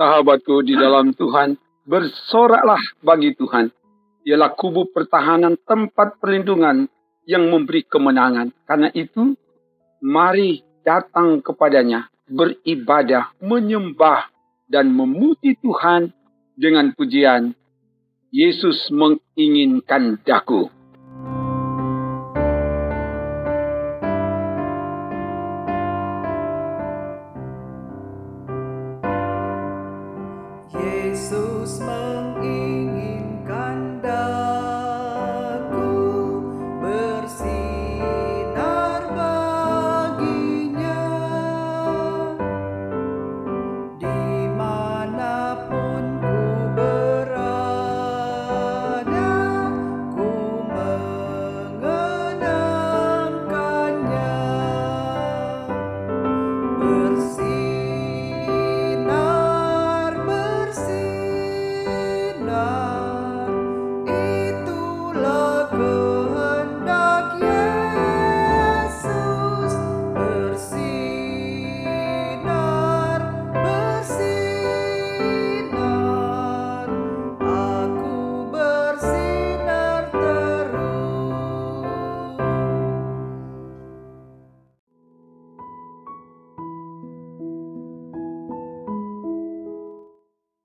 Sahabatku di dalam Tuhan, bersoraklah bagi Tuhan. Ialah kubu pertahanan, tempat perlindungan yang memberi kemenangan. Karena itu, mari datang kepadanya, beribadah, menyembah, dan memuji Tuhan dengan pujian. Yesus menginginkan daku. Yesus menginginkan daku bersinar baginya, dimanapun ku berada, ku mengenangkannya. Itulah kehendak Yesus, bersinar, bersinar, aku bersinar terus.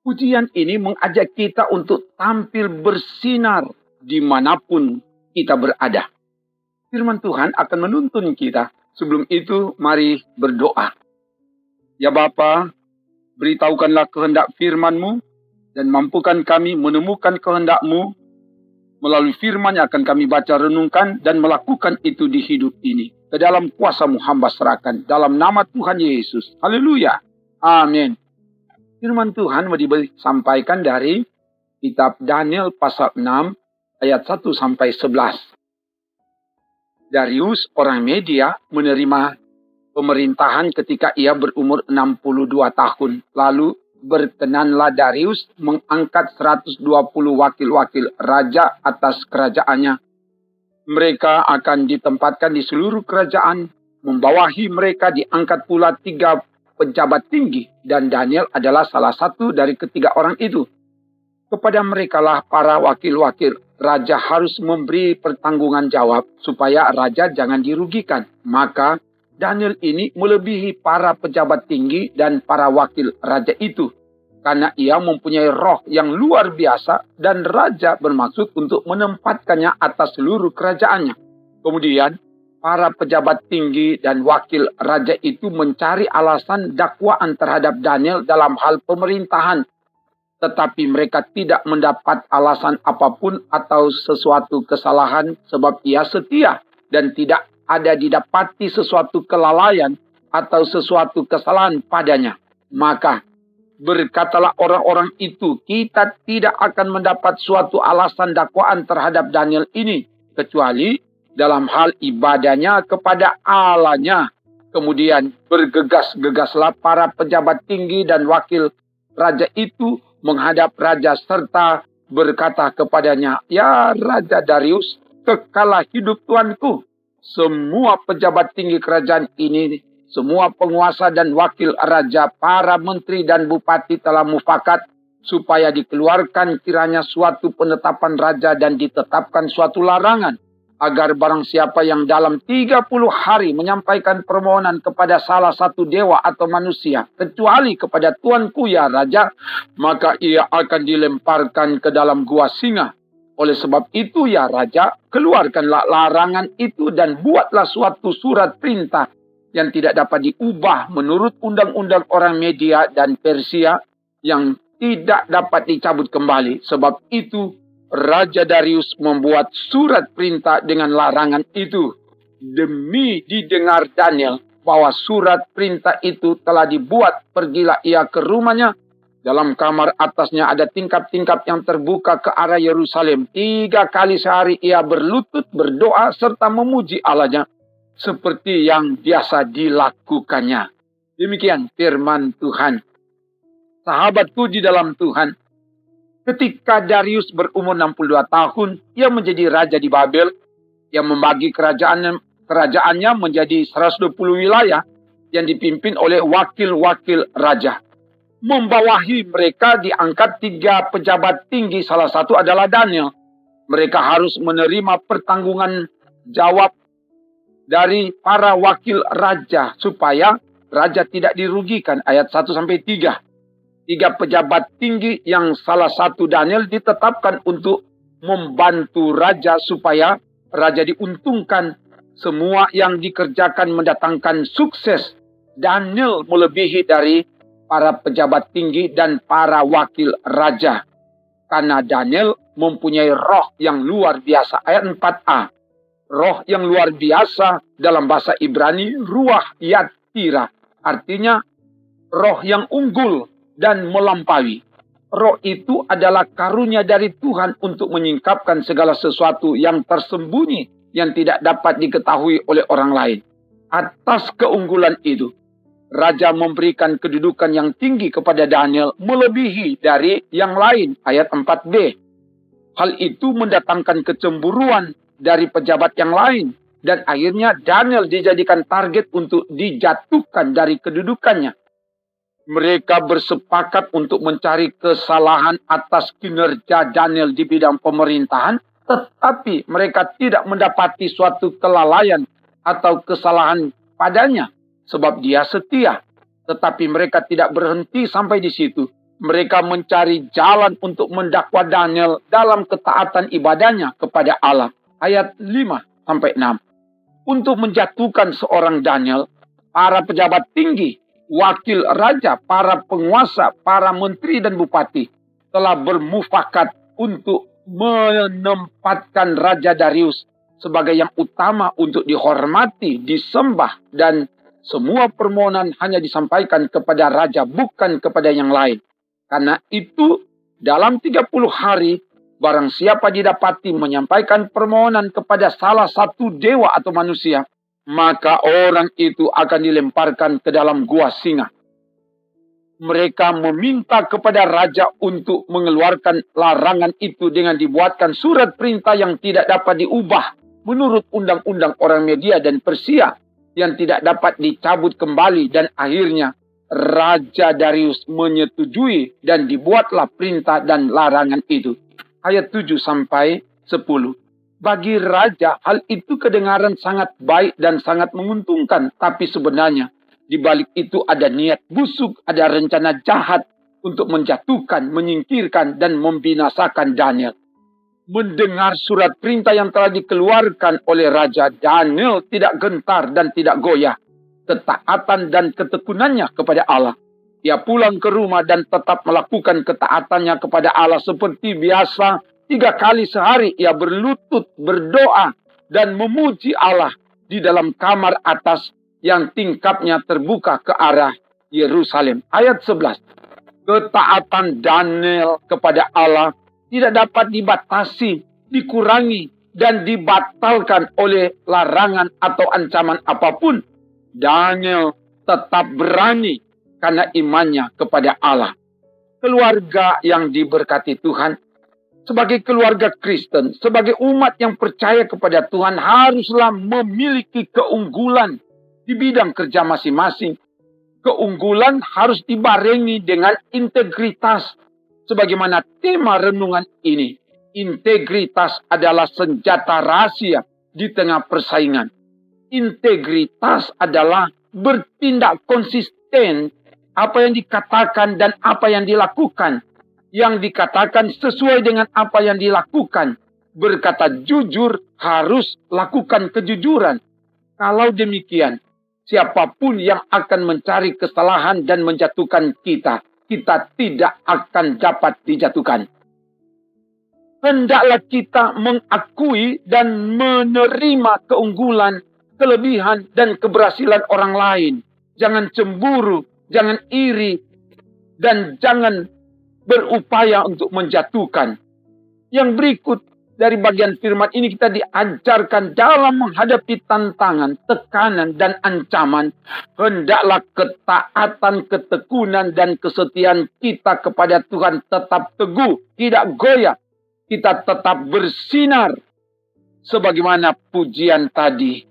Pujian ini mengajak kita untuk tampil bersinar dimanapun kita berada. Firman Tuhan akan menuntun kita. Sebelum itu, mari berdoa. Ya Bapa, beritahukanlah kehendak firman-Mu dan mampukan kami menemukan kehendak-Mu. Melalui firman yang akan kami baca, renungkan, dan melakukan itu di hidup ini. Ke dalam kuasa-Mu hamba serahkan. Dalam nama Tuhan Yesus. Haleluya. Amin. Firman Tuhan mau disampaikan dari kitab Daniel pasal 6 ayat 1 sampai 11. Darius orang Media menerima pemerintahan ketika ia berumur 62 tahun. Lalu berkenanlah Darius mengangkat 120 wakil-wakil raja atas kerajaannya. Mereka akan ditempatkan di seluruh kerajaan. Membawahi mereka diangkat pula 3 pejabat tinggi, dan Daniel adalah salah satu dari ketiga orang itu. Kepada merekalah para wakil-wakil raja harus memberi pertanggungan jawab supaya raja jangan dirugikan. Maka Daniel ini melebihi para pejabat tinggi dan para wakil raja itu, karena ia mempunyai roh yang luar biasa dan raja bermaksud untuk menempatkannya atas seluruh kerajaannya. Kemudian para pejabat tinggi dan wakil raja itu mencari alasan dakwaan terhadap Daniel dalam hal pemerintahan. Tetapi mereka tidak mendapat alasan apapun atau sesuatu kesalahan sebab ia setia. Dan tidak ada didapati sesuatu kelalaian atau sesuatu kesalahan padanya. Maka berkatalah orang-orang itu, kita tidak akan mendapat suatu alasan dakwaan terhadap Daniel ini. Kecuali dalam hal ibadahnya kepada Allahnya. Kemudian bergegas-gegaslah para pejabat tinggi dan wakil raja itu menghadap raja serta berkata kepadanya, "Ya Raja Darius, kekalah hidup tuanku. Semua pejabat tinggi kerajaan ini, semua penguasa dan wakil raja, para menteri dan bupati telah mufakat supaya dikeluarkan kiranya suatu penetapan raja dan ditetapkan suatu larangan, agar barang siapa yang dalam 30 hari menyampaikan permohonan kepada salah satu dewa atau manusia, kecuali kepada tuanku ya Raja, maka ia akan dilemparkan ke dalam gua singa. Oleh sebab itu ya Raja, keluarkanlah larangan itu dan buatlah suatu surat perintah yang tidak dapat diubah menurut undang-undang orang Media dan Persia yang tidak dapat dicabut kembali. Sebab itu Raja Darius membuat surat perintah dengan larangan itu. Demi didengar Daniel bahwa surat perintah itu telah dibuat, pergilah ia ke rumahnya. Dalam kamar atasnya ada tingkap-tingkap yang terbuka ke arah Yerusalem. 3 kali sehari ia berlutut, berdoa, serta memuji Allahnya, seperti yang biasa dilakukannya. Demikian firman Tuhan. Sahabatku di dalam Tuhan, ketika Darius berumur 62 tahun, ia menjadi raja di Babel. Ia membagi kerajaannya menjadi 120 wilayah yang dipimpin oleh wakil-wakil raja. Membawahi mereka diangkat 3 pejabat tinggi, salah satu adalah Daniel. Mereka harus menerima pertanggungan jawab dari para wakil raja supaya raja tidak dirugikan. Ayat 1-3. 3 pejabat tinggi yang salah satu Daniel ditetapkan untuk membantu raja supaya raja diuntungkan. Semua yang dikerjakan mendatangkan sukses. Daniel melebihi dari para pejabat tinggi dan para wakil raja. Karena Daniel mempunyai roh yang luar biasa. Ayat 4a. Roh yang luar biasa dalam bahasa Ibrani, ruah yatira. Artinya roh yang unggul dan melampaui. Roh itu adalah karunia dari Tuhan untuk menyingkapkan segala sesuatu yang tersembunyi, yang tidak dapat diketahui oleh orang lain. Atas keunggulan itu, raja memberikan kedudukan yang tinggi kepada Daniel, melebihi dari yang lain. Ayat 4b. Hal itu mendatangkan kecemburuan dari pejabat yang lain. Dan akhirnya Daniel dijadikan target untuk dijatuhkan dari kedudukannya. Mereka bersepakat untuk mencari kesalahan atas kinerja Daniel di bidang pemerintahan. Tetapi mereka tidak mendapati suatu kelalaian atau kesalahan padanya. Sebab dia setia. Tetapi mereka tidak berhenti sampai di situ. Mereka mencari jalan untuk mendakwa Daniel dalam ketaatan ibadahnya kepada Allah. Ayat 5-6. Untuk menjatuhkan seorang Daniel, para pejabat tinggi, wakil raja, para penguasa, para menteri dan bupati telah bermufakat untuk menempatkan Raja Darius sebagai yang utama untuk dihormati, disembah, dan semua permohonan hanya disampaikan kepada raja, bukan kepada yang lain. Karena itu, dalam 30 hari, barang siapa didapati menyampaikan permohonan kepada salah satu dewa atau manusia, maka orang itu akan dilemparkan ke dalam gua singa. Mereka meminta kepada raja untuk mengeluarkan larangan itu dengan dibuatkan surat perintah yang tidak dapat diubah menurut undang-undang orang Media dan Persia yang tidak dapat dicabut kembali, dan akhirnya Raja Darius menyetujui dan dibuatlah perintah dan larangan itu. Ayat 7-10. Bagi raja, hal itu kedengaran sangat baik dan sangat menguntungkan. Tapi sebenarnya, di balik itu ada niat busuk, ada rencana jahat untuk menjatuhkan, menyingkirkan, dan membinasakan Daniel. Mendengar surat perintah yang telah dikeluarkan oleh raja, Daniel tidak gentar dan tidak goyah. Ketaatan dan ketekunannya kepada Allah. Ia pulang ke rumah dan tetap melakukan ketaatannya kepada Allah seperti biasa. 3 kali sehari ia berlutut, berdoa, dan memuji Allah di dalam kamar atas yang tingkapnya terbuka ke arah Yerusalem. Ayat 11. Ketaatan Daniel kepada Allah tidak dapat dibatasi, dikurangi, dan dibatalkan oleh larangan atau ancaman apapun. Daniel tetap berani karena imannya kepada Allah. Keluarga yang diberkati Tuhan, sebagai keluarga Kristen, sebagai umat yang percaya kepada Tuhan, haruslah memiliki keunggulan di bidang kerja masing-masing. Keunggulan harus dibarengi dengan integritas. Sebagaimana tema renungan ini, integritas adalah senjata rahasia di tengah persaingan. Integritas adalah bertindak konsisten apa yang dikatakan dan apa yang dilakukan. Yang dikatakan sesuai dengan apa yang dilakukan. Berkata jujur, harus lakukan kejujuran. Kalau demikian, siapapun yang akan mencari kesalahan dan menjatuhkan kita, kita tidak akan dapat dijatuhkan. Hendaklah kita mengakui dan menerima keunggulan, kelebihan, dan keberhasilan orang lain. Jangan cemburu, jangan iri, dan jangan berupaya untuk menjatuhkan. Yang berikut dari bagian firman ini kita diajarkan dalam menghadapi tantangan, tekanan, dan ancaman. Hendaklah ketaatan, ketekunan, dan kesetiaan kita kepada Tuhan tetap teguh, tidak goyah. Kita tetap bersinar. Sebagaimana pujian tadi,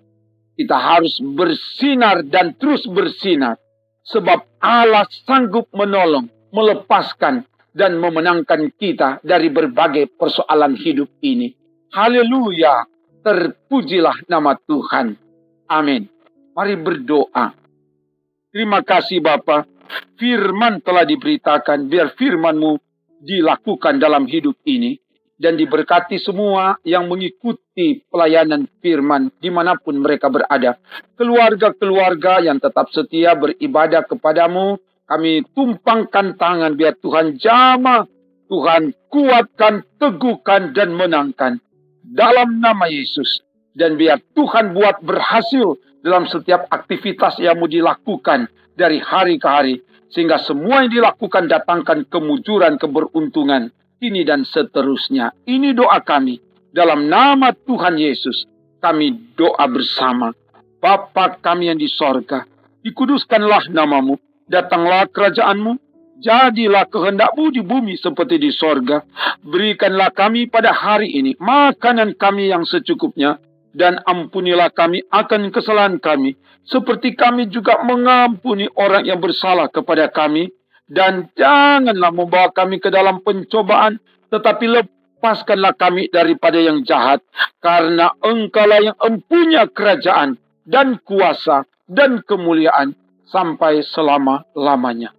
kita harus bersinar dan terus bersinar. Sebab Allah sanggup menolong. melepaskan dan memenangkan kita dari berbagai persoalan hidup ini. Haleluya, terpujilah nama Tuhan. Amin. Mari berdoa. Terima kasih Bapa, firman telah diberitakan, biar firman-Mu dilakukan dalam hidup ini, dan diberkati semua yang mengikuti pelayanan firman dimanapun mereka berada. Keluarga-keluarga yang tetap setia beribadah kepadamu, kami tumpangkan tangan biar Tuhan jamah, Tuhan kuatkan, teguhkan dan menangkan. Dalam nama Yesus. Dan biar Tuhan buat berhasil dalam setiap aktivitas yang mau dilakukan dari hari ke hari. Sehingga semua yang dilakukan datangkan kemujuran, keberuntungan. Ini dan seterusnya. Ini doa kami. Dalam nama Tuhan Yesus. Kami doa bersama. Bapa kami yang di sorga. Dikuduskanlah namamu. Datanglah kerajaan-Mu. Jadilah kehendak-Mu di bumi seperti di sorga. Berikanlah kami pada hari ini makanan kami yang secukupnya. Dan ampunilah kami akan kesalahan kami. Seperti kami juga mengampuni orang yang bersalah kepada kami. Dan janganlah membawa kami ke dalam pencobaan. Tetapi lepaskanlah kami daripada yang jahat. Karena Engkaulah yang empunya kerajaan dan kuasa dan kemuliaan sampai selama-lamanya.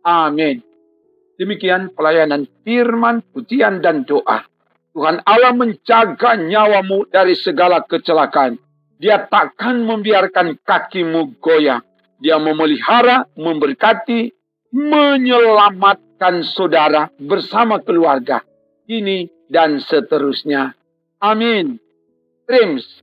Amin. Demikian pelayanan firman, pujian dan doa. Tuhan Allah menjaga nyawamu dari segala kecelakaan. Dia takkan membiarkan kakimu goyah. Dia memelihara, memberkati, menyelamatkan saudara bersama keluarga. Ini dan seterusnya. Amin. Trims.